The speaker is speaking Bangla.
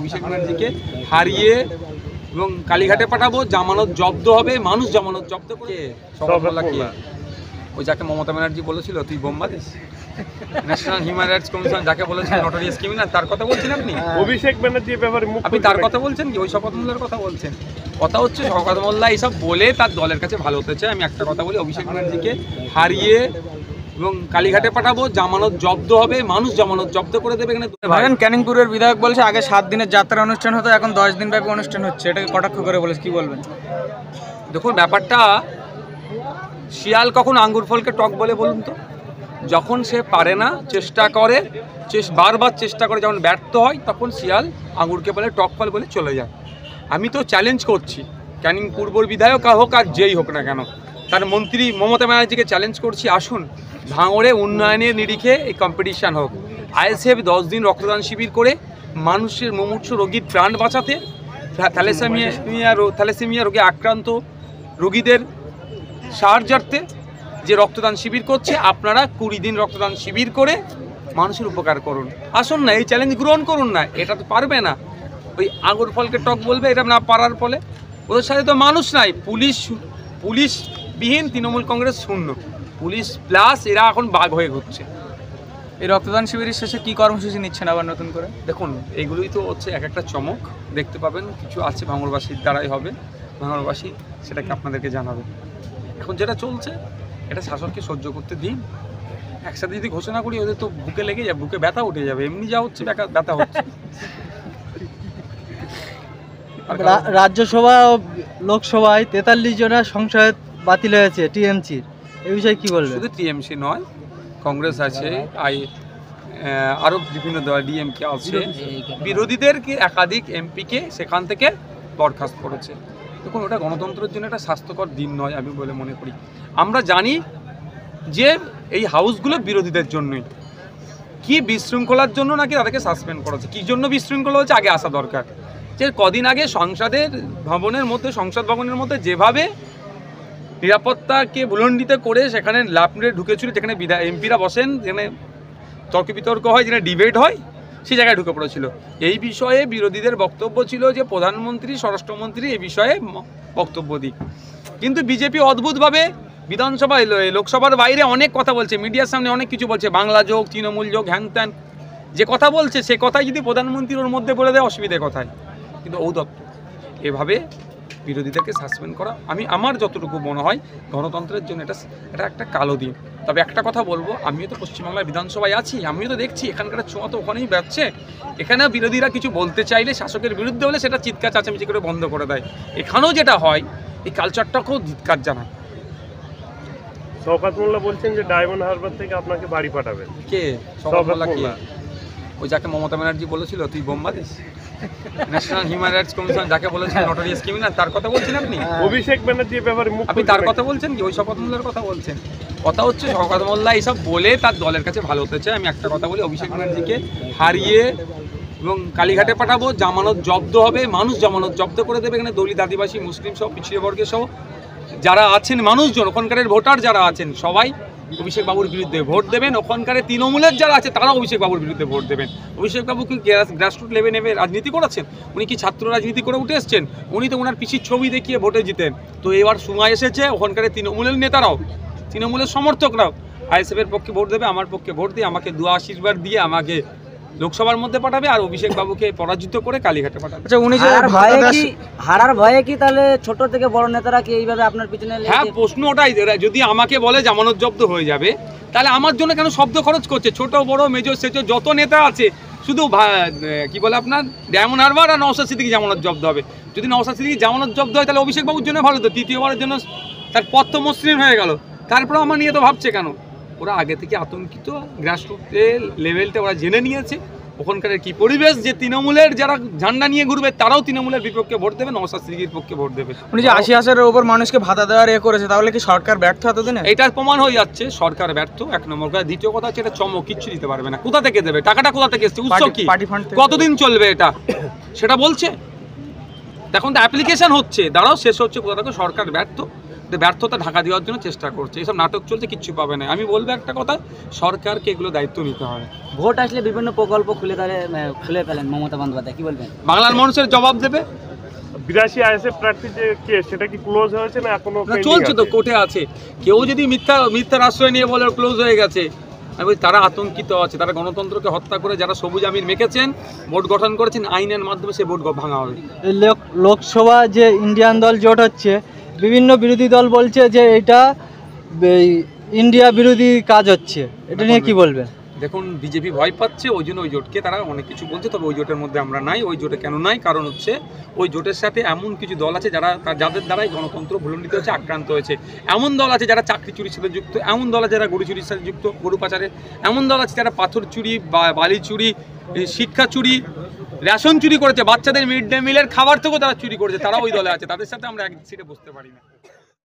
অভিষেক ব্যানার্জিকে হারিয়ে এবং কালীঘাটে পাঠাবো, জামানত জব্দ হবে, মানুষ জামানত জব্দ করে ওই যাকে মমতা ব্যানার্জি বলেছিল তুই বোম্বা দিস, ন্যাশনাল হিউম্যান রাইটস কমিশন যাকে বলেছিল নটোরিয়াস ক্রিমিনাল, তার কথা বলছেন আপনি? অভিষেক ব্যানার্জির ব্যাপারে আপনি তার কথা বলছেন কি? ওই শপথ মোল্লার কথা বলছেন? কথা হচ্ছে শওকত মোল্লা এইসব বলে তার দলের কাছে ভালো হতে চায়। আমি একটা কথা বলি, অভিষেক ব্যানার্জিকে হারিয়ে এবং কালীঘাটে পাঠাবো, জামানত জব্দ হবে, মানুষ জামানত জব্দ করে দেবে। এখানে ক্যানিংপুরের বিধায়ক বলছে আগে 7 দিনের যাত্রা অনুষ্ঠান হতো, এখন 10 দিন ব্যাপী অনুষ্ঠান হচ্ছে, এটাকে কটাক্ষ করে বলেছে, কি বলবেন? দেখুন, ব্যাপারটা শিয়াল কখন আঙ্গুর ফলকে টক বলে বলুন তো? যখন সে পারে না, চেষ্টা করে, বারবার চেষ্টা করে, যখন ব্যর্থ হয় তখন শিয়াল আঙ্গুরকে বলে টক ফল বলে চলে যায়। আমি তো চ্যালেঞ্জ করছি, ক্যানিং পূর্বর বিধায়ক হোক আর যেই হোক না কেন, তার মন্ত্রী মমতা ব্যানার্জিকে চ্যালেঞ্জ করছি, আসুন ভাঙড়ে উন্নয়নের নিরিখে এই কম্পিটিশান হোক। আইএসএফ 10 দিন রক্তদান শিবির করে মানুষের মুমূর্ষু রোগীর প্রাণ বাঁচাতে, থ্যালাসেমিয়া রোগে আক্রান্ত রোগীদের সাহায্যার্থে যে রক্তদান শিবির করছে, আপনারা 20 দিন রক্তদান শিবির করে মানুষের উপকার করুন। আসুন না, এই চ্যালেঞ্জ গ্রহণ করুন না। এটা তো পারবে না, ওই আঙুর ফলকে টক বলবে, এটা না পারার ফলে ওদের সাথে তো মানুষ নাই। পুলিশবিহীন তৃণমূল কংগ্রেস শূন্য, পুলিশ প্লাস এরা এখন বাঘ হয়ে ঘুরছে। এই রক্তদান শিবিরের শেষে কি কর্মসূচি নিচ্ছেন আবার নতুন করে? দেখুন, এইগুলোই তো হচ্ছে এক একটা চমক, দেখতে পাবেন কিছু আছে ভাঙড়বাসীর দ্বারাই হবে, ভাঙড়বাসী সেটাকে আপনাদেরকে জানাবে। এখন যেটা চলছে এটা শাসককে সহ্য করতে দিন। একসাথে যদি ঘোষণা করি ওদের তো বুকে লেগে যাবে, বুকে ব্যথা উঠে যাবে, এমনি যা হচ্ছে ব্যথা হচ্ছে। রাজ্যসভা ও লোকসভায় 43 জনের সংসদ বাতিল হয়েছে টিএমসির, এই বিষয়ে কি বলবেন? শুধু টিএমসি নয়, কংগ্রেস আছে, আরও বিভিন্ন দল, ডিএমকে আছে, বিরোধীদেরকে একাধিক এমপিকে সেখান থেকে বরখাস্ত করেছে। দেখুন, ওটা গণতন্ত্রের জন্য একটা স্বাস্থ্যকর দিন নয় আমি বলে মনে করি। আমরা জানি যে এই হাউসগুলো বিরোধীদের জন্যই, কি বিশৃঙ্খলার জন্য নাকি তাদেরকে সাসপেন্ড করেছে। কী জন্য বিশৃঙ্খলা হচ্ছে আগে আসা দরকার। যে কদিন আগে সংসদ ভবনের মধ্যে যেভাবে নিরাপত্তাকে ভুলণ্ডিত করে সেখানে লাফড়ে ঢুকেছিল, যেখানে এমপিরা বসেন, যেখানে তর্ক বিতর্ক হয়, যেখানে ডিবেট হয়, সেই জায়গায় ঢুকে পড়েছিল। এই বিষয়ে বিরোধীদের বক্তব্য ছিল যে প্রধানমন্ত্রী, স্বরাষ্ট্রমন্ত্রী এই বিষয়ে বক্তব্য দিক, কিন্তু বিজেপি অদ্ভুতভাবে বিধানসভায় লোকসভার বাইরে অনেক কথা বলছে, মিডিয়ার সামনে অনেক কিছু বলছে, বাংলা যোগ, তৃণমূল যোগ, হ্যান ত্যান, যে কথা বলছে সে কথাই যদি প্রধানমন্ত্রীর ওর মধ্যে বলে দেয় অসুবিধে কথায়। কিন্তু ঔদত্ত এভাবে বিরোধীদেরকে সাসপেন্ড করা, আমার যতটুকু মনে হয় গণতন্ত্রের জন্য এটা একটা কালো দিন। তবে একটা কথা বলবো, আমিও তো পশ্চিমবাংলার বিধানসভায় আছি, আমিও তো দেখছি এখানকার ছোঁয়া তো ওখানেই বেড়াচ্ছে। এখানেও বিরোধীরা কিছু বলতে চাইলে শাসকের বিরুদ্ধে হলে সেটা চিৎকার চাচামেচি করে বন্ধ করে দেয়। এখানেও যেটা হয়, এই কালচারটাকেও ধিক্কার জানায়। শওকত মোল্লা বলছেন যে ডায়মন্ড হারবার থেকে আপনাকে বাড়ি পাঠাবেন। কে শওকত মোল্লা? কে? ওই যাকে মমতা ব্যানার্জি বলেছিল তুই বোম্বা দিস, ন্যাশনাল হিউম্যান রাইটস কমিশন যাকে বলেছিল নটোরিয়াস ক্রিমিনাল, তার কথা বলছেন আপনি? অভিষেক ব্যানার্জির ব্যাপারে আপনি তার কথা বলছেন কি? ওই শওকত মোল্লার কথা বলছেন? কথা হচ্ছে শওকত মোল্লা এইসব বলে তার দলের কাছে ভালো হতে চায়। আমি একটা কথা বলি, অভিষেক ব্যানার্জিকে হারিয়ে এবং কালীঘাটে পাঠাবো, জামানত জব্দ হবে, মানুষ জামানত জব্দ করে দেবে। এখানে দলিত, আদিবাসী, মুসলিম সহ পিছিয়ে বর্গের সহ যারা আছেন মানুষজন, ওখানকার ভোটার যারা আছেন সবাই অভিষেক বাবুর বিরুদ্ধে ভোট দেবেন। ওখানকার তৃণমূলের যারা আছে তারা অভিষেক বাবুর বিরুদ্ধে ভোট দেবেন। অভিষেক বাবু কি গ্রাসরুট লেভেলে রাজনীতি করেছেন? উনি কি ছাত্র রাজনীতি করে উঠে এসছেন? উনি তো ওনার পিছির ছবি দেখিয়ে ভোটে জিতেন। তো এবার সময় এসেছে ওখানকার তৃণমূলের নেতারাও, তৃণমূলের সমর্থকরাও আইএসএফের পক্ষে ভোট দেবে, আমার পক্ষে ভোট দিয়ে আমাকে দোয়া আশীর্বাদ দিয়ে আমাকে লোকসভার মধ্যে পাঠাবে, আর অভিষেক বাবুকে পরাজিত করে কালীঘাটে পাঠাবে। আচ্ছা, উনি যে হারার ভয়ে কি তাহলে ছোট থেকে বড় নেতারা কি এইভাবে আপনার পিছনে? হ্যাঁ, প্রশ্ন ওটাই। যদি আমাকে বলে জামানত জব্দ হয়ে যাবে, তাহলে আমার জন্য কেন শব্দ খরচ করছে? ছোট বড় মেজর সেজর যত নেতা আছে, শুধু কি বলে আপনার ডায়মন্ড হারবার আর নওশাদ সিদ্দিকী জামানত জব্দ হবে। যদি নওশাদ সিদ্দিকী জামানত জব্দ হয় তাহলে অভিষেক বাবুর জন্য ভালো, তো তৃতীয়বারের জন্য তার পথ তো মসৃণ হয়ে গেল। তারপরে আমার নিয়ে তো ভাবছে কেন? ওরা আগে থেকে আতঙ্কিত, গ্রাসরুট লেভেলটা ওরা জেনে নিয়েছে ওখানকার কি পরিবেশ, যে তৃণমূলের যারা ঝান্ডা নিয়ে ঘুরবে তারাও তৃণমূলের বিপক্ষে ভোট দেবে, নওশাদ সিদ্দিকীর পক্ষে ভোট দেবে। উনি যে 80,000-এর উপর মানুষকে ভাতা দেওয়ার করেছে, তাহলে কি সরকার ব্যর্থ এতদিনে? এটার প্রমাণ হয়ে যাচ্ছে সরকার ব্যর্থ, এক নম্বর কথা। দ্বিতীয় কথা হচ্ছে এটা চমক, কিচ্ছু দিতে পারবে না। কোথা থেকে দেবে? টাকাটা কোথা থেকে এসছে? উৎস কি? কতদিন চলবে এটা সেটা বলছে? এখন তো অ্যাপ্লিকেশন হচ্ছে, দাঁড়াও শেষ হচ্ছে কোথা থেকে। সরকার ব্যর্থ, ব্যর্থতা ঢাকা দেওয়ার জন্য চেষ্টা করছে। এইসব নাটক চলছে, কিচ্ছু পাবে না। আমি বলবো একটা কথা, সরকারকে এগুলো দায়িত্ব নিতে হবে। ভোট আসলে বিভিন্ন প্রকল্প খুলে ফেলেন মমতা বন্দ্যোপাধ্যায়, কি বলবেন? বাংলার মানুষের জবাব দেবে। 82 আইএসএফ প্রার্থীর যে কেস, সেটা কি ক্লোজ হয়েছে না এখনো না, pending চলছে তো, আছে? কোর্টে আছে। কেউ যদি মিথ্যার আশ্রয় নিয়ে বলে ক্লোজ হয়ে গেছে, আমি বলি তারা আতঙ্কিত আছে। তারা গণতন্ত্রকে হত্যা করে যারা সবুজ আমির মেখেছেন, ভোট গঠন করেছেন, আইনের মাধ্যমে সে ভোট ভাঙা হবে। এই লোকসভা যে ইন্ডিয়ান দল জোট হচ্ছে, বিভিন্ন বিরোধী দল বলছে যে এটা ইন্ডিয়া বিরোধী কাজ হচ্ছে, এটা নিয়ে কি বলবেন? দেখুন, বিজেপি ভয় পাচ্ছে, ওই জন্য ওই জোটকে তারা অনেক কিছু বলছে। তবে ওই জোটের মধ্যে আমরা নাই। ওই জোটে কেন নাই? কারণ হচ্ছে ওই জোটের সাথে এমন কিছু দল আছে যাদের দ্বারাই গণতন্ত্র ভুলণ্ডিত হচ্ছে, আক্রান্ত হয়েছে। এমন দল আছে যারা চাকরি চুরির সাথে যুক্ত, এমন দল আছে যারা গরু চুরির সাথে যুক্ত, গরু পাচারে, এমন দল আছে যারা পাথর চুরি, বালি চুরি, শিক্ষা চুরি, রেশন চুরি করেছে, বাচ্চাদের মিড ডে মিলের খাবার থেকেও তারা চুরি করেছে। তারা ওই দলে আছে, তাদের সাথে আমরা এক সিটে বসতে পারি না।